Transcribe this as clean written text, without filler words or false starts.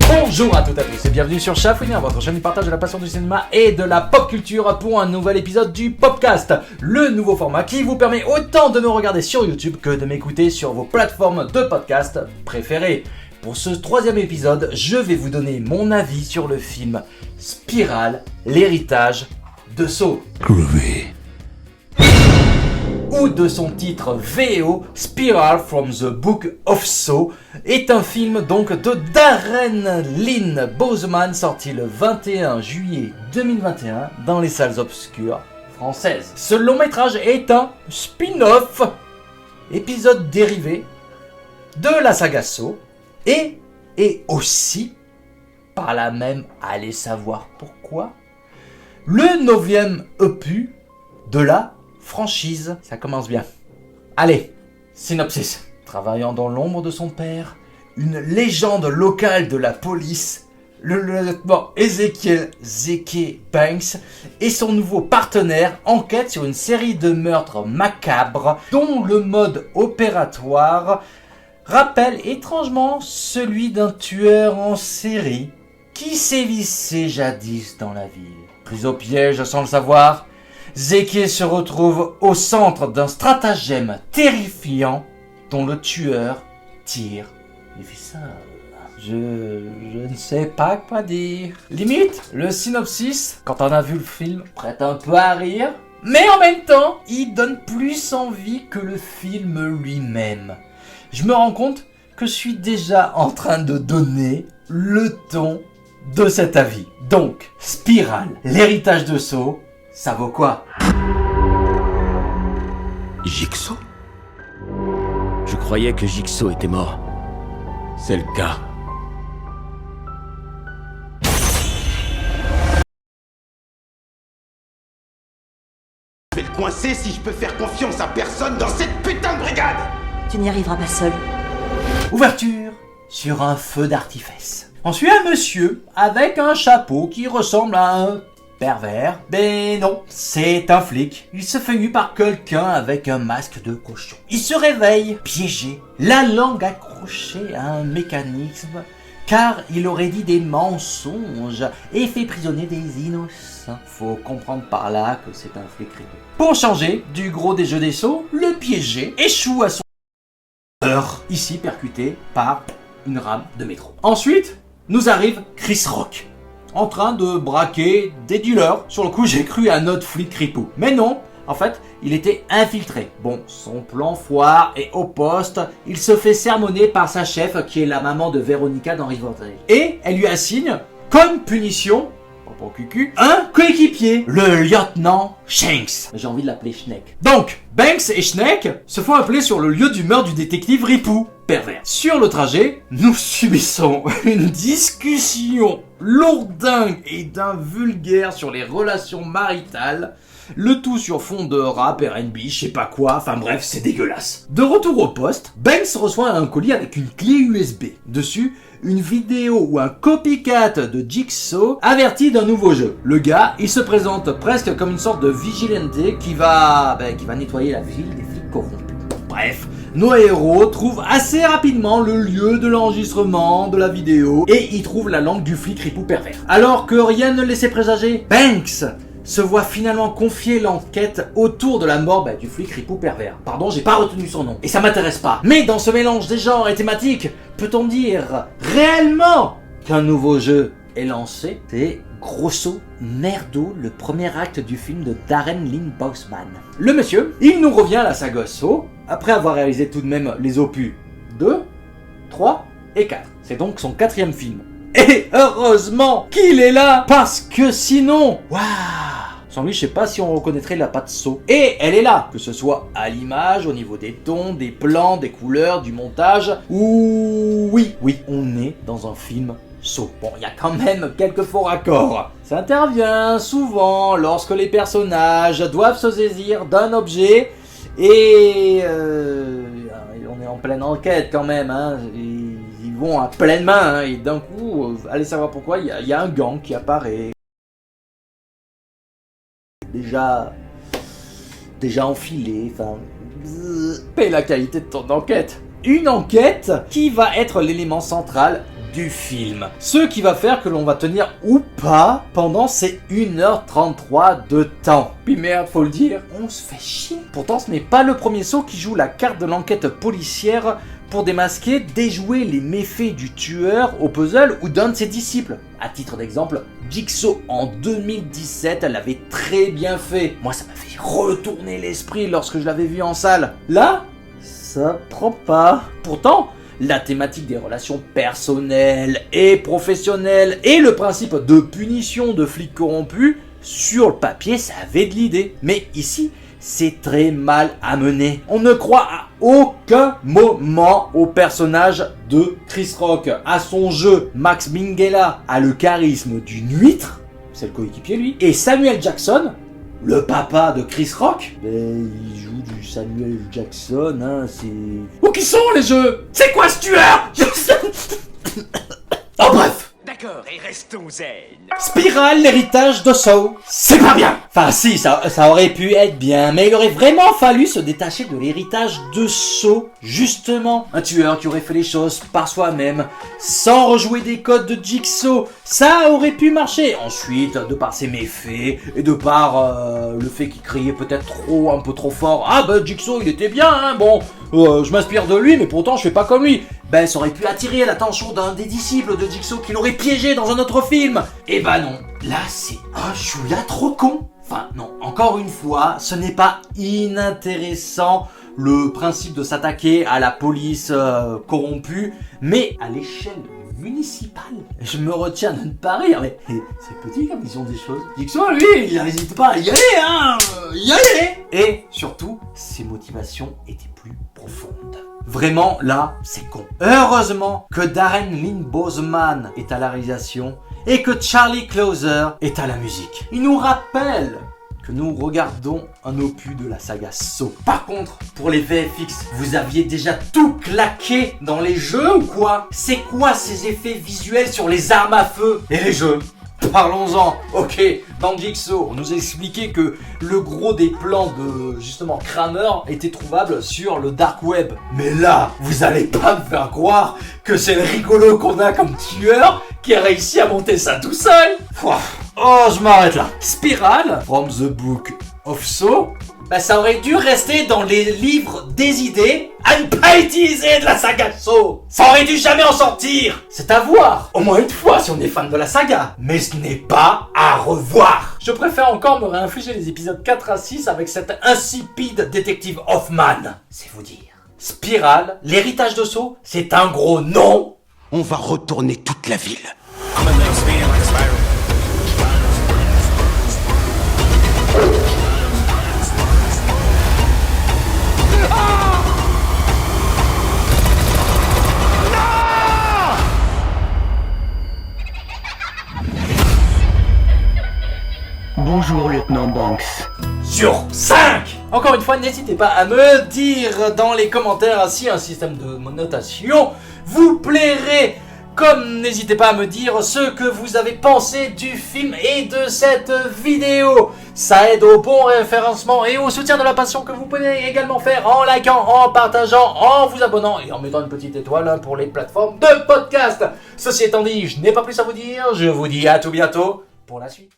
Bonjour à toutes et à tous et bienvenue sur Chafouiner, votre chaîne du partage de la passion du cinéma et de la pop culture pour un nouvel épisode du Popcast, le nouveau format qui vous permet autant de me regarder sur YouTube que de m'écouter sur vos plateformes de podcast préférées. Pour ce troisième épisode, je vais vous donner mon avis sur le film Spiral, l'héritage de Saw. Groovy. Ou de son titre VO, Spiral from the Book of Saw, est un film donc de Darren Lynn Bousman sorti le 21 juillet 2021 dans les salles obscures françaises. Ce long métrage est un spin-off, épisode dérivé de la saga Saw et aussi, par là même, allez savoir pourquoi, le 9e opus de la franchise. Ça commence bien. Allez, synopsis. Travaillant dans l'ombre de son père, une légende locale de la police, le lieutenant Ezekiel Zeke Banks et son nouveau partenaire enquêtent sur une série de meurtres macabres dont le mode opératoire rappelle étrangement celui d'un tueur en série qui sévissait jadis dans la ville. Pris au piège sans le savoir, Zeke se retrouve au centre d'un stratagème terrifiant dont le tueur tire les ficelles. Je ne sais pas quoi dire. Limite, le synopsis, quand on a vu le film, prête un peu à rire, mais en même temps, il donne plus envie que le film lui-même. Je me rends compte que je suis déjà en train de donner le ton de cet avis. Donc, Spiral, l'héritage de Saw, ça vaut quoi? Jigsaw? Je croyais que Jigsaw était mort. C'est le cas. Je vais le coincer si je peux faire confiance à personne dans cette putain de brigade! Tu n'y arriveras pas seul. Ouverture sur un feu d'artifice. On suit un monsieur avec un chapeau qui ressemble à un pervers. Mais non, c'est un flic. Il se fait eu par quelqu'un avec un masque de cochon. Il se réveille, piégé, la langue accrochée à un mécanisme, car il aurait dit des mensonges et fait prisonnier des innocents. Faut comprendre par là que c'est un flic rigolo. Pour changer du gros des jeux des Saw, le piégé échoue à son heure, ici percuté par une rame de métro. Ensuite, nous arrive Chris Rock, en train de braquer des dealers. Sur le coup, j'ai cru à notre flic ripou. Mais non, en fait, il était infiltré. Bon, son plan foire et au poste, il se fait sermonner par sa chef, qui est la maman de Veronica dans Riverdale. Et elle lui assigne, comme punition, pour cucu, un coéquipier, le lieutenant Shanks. J'ai envie de l'appeler Schneck. Donc, Banks et Schneck se font appeler sur le lieu du meurtre du détective Ripou, pervers. Sur le trajet, nous subissons une discussion lourdingue et d'un vulgaire sur les relations maritales, le tout sur fond de rap, R&B, je sais pas quoi, enfin bref, c'est dégueulasse. De retour au poste, Banks reçoit un colis avec une clé USB. Dessus, une vidéo ou un copycat de Jigsaw averti d'un nouveau jeu. Le gars, il se présente presque comme une sorte de vigilante qui va nettoyer la ville des flics corrompus. Bref, nos héros trouvent assez rapidement le lieu de l'enregistrement de la vidéo et y trouvent la langue du flic ripou pervers. Alors que rien ne laissait présager, Banks se voit finalement confier l'enquête autour de la mort du flic ripou pervers. Pardon, j'ai pas retenu son nom. Et ça m'intéresse pas. Mais dans ce mélange des genres et thématiques, peut-on dire réellement qu'un nouveau jeu est lancé? C'est grosso merdo le premier acte du film de Darren Lynn Bousman. Le monsieur, il nous revient à la saga Saw, après avoir réalisé tout de même les opus 2, 3 et 4. C'est donc son 4e film. Et heureusement qu'il est là, parce que sinon, waouh, sans lui, je sais pas si on reconnaîtrait la patte Saw. Et elle est là, que ce soit à l'image, au niveau des tons, des plans, des couleurs, du montage, ou oui, on est dans un film Saw. Bon, il y a quand même quelques faux raccords. Ça intervient souvent lorsque les personnages doivent se saisir d'un objet et on est en pleine enquête quand même, hein. Ils vont à pleine main, hein, et d'un coup, allez savoir pourquoi, il y a un gang qui apparaît. Déjà enfilé, enfin... Et la qualité de ton enquête une enquête qui va être l'élément central du film. Ce qui va faire que l'on va tenir ou pas pendant ces 1h33 de temps. Puis merde, faut le dire, on se fait chier. Pourtant, ce n'est pas le premier Saw qui joue la carte de l'enquête policière pour démasquer, déjouer les méfaits du tueur au puzzle ou d'un de ses disciples. À titre d'exemple, Jigsaw en 2017 l'avait très bien fait. Moi, ça m'a fait retourner l'esprit lorsque je l'avais vu en salle. Là, ça prend pas. Pourtant, la thématique des relations personnelles et professionnelles et le principe de punition de flics corrompus, sur le papier, ça avait de l'idée. Mais ici, c'est très mal amené. On ne croit à aucun moment au personnage de Chris Rock, à son jeu. Max Minghella a le charisme d'une huître, c'est le coéquipier lui, et Samuel Jackson, le papa de Chris Rock, il joue du Samuel Jackson, hein, c'est... Où qui sont les jeux? C'est quoi ce tueur? Oh bref. D'accord, et restons zen. Spiral, l'héritage de Saw. C'est pas bien. Enfin si, ça aurait pu être bien, mais il aurait vraiment fallu se détacher de l'héritage de Saw. Justement, un tueur qui aurait fait les choses par soi-même, sans rejouer des codes de Jigsaw, ça aurait pu marcher. Ensuite, de par ses méfaits, et de par le fait qu'il criait peut-être un peu trop fort. Ah bah Jigsaw, il était bien, hein, bon, je m'inspire de lui, mais pourtant je fais pas comme lui. Ben, ça aurait pu attirer l'attention d'un des disciples de Jigsaw qui l'aurait piégé dans un autre film. Et bah non, là c'est un chouïa trop con. Enfin non, encore une fois, ce n'est pas inintéressant le principe de s'attaquer à la police corrompue, mais à l'échelle municipale. Je me retiens de ne pas rire, mais c'est petit comme vision des choses. Jigsaw, lui, il n'hésite pas à y aller, hein, y aller. Et surtout, ses motivations étaient plus profondes. Vraiment, là, c'est con. Heureusement que Darren Lynn Bousman est à la réalisation et que Charlie Closer est à la musique. Il nous rappelle que nous regardons un opus de la saga Saw. Par contre, pour les VFX, vous aviez déjà tout claqué dans les jeux ou quoi? C'est quoi ces effets visuels sur les armes à feu et les jeux? Parlons-en. Ok, dans Jigsaw, on nous a expliqué que le gros des plans de, justement, Kramer était trouvable sur le dark web. Mais là, vous allez pas me faire croire que c'est le rigolo qu'on a comme tueur qui a réussi à monter ça tout seul. Oh, je m'arrête là. Spiral, from the book of Saw, bah ça aurait dû rester dans les livres des idées à ne pas utiliser de la saga Saw. Ça aurait dû jamais en sortir. C'est à voir, au moins une fois si on est fan de la saga. Mais ce n'est pas à revoir. Je préfère encore me réinfliger les épisodes 4 à 6 avec cet insipide détective Hoffman. C'est vous dire. Spiral, l'héritage de Saw, c'est un gros non. On va retourner toute la ville. Bonjour, lieutenant Banks. Sur 5. Encore une fois, n'hésitez pas à me dire dans les commentaires si un système de notation vous plairait. Comme n'hésitez pas à me dire ce que vous avez pensé du film et de cette vidéo. Ça aide au bon référencement et au soutien de la passion que vous pouvez également faire en likant, en partageant, en vous abonnant et en mettant une petite étoile pour les plateformes de podcast. Ceci étant dit, je n'ai pas plus à vous dire. Je vous dis à tout bientôt pour la suite.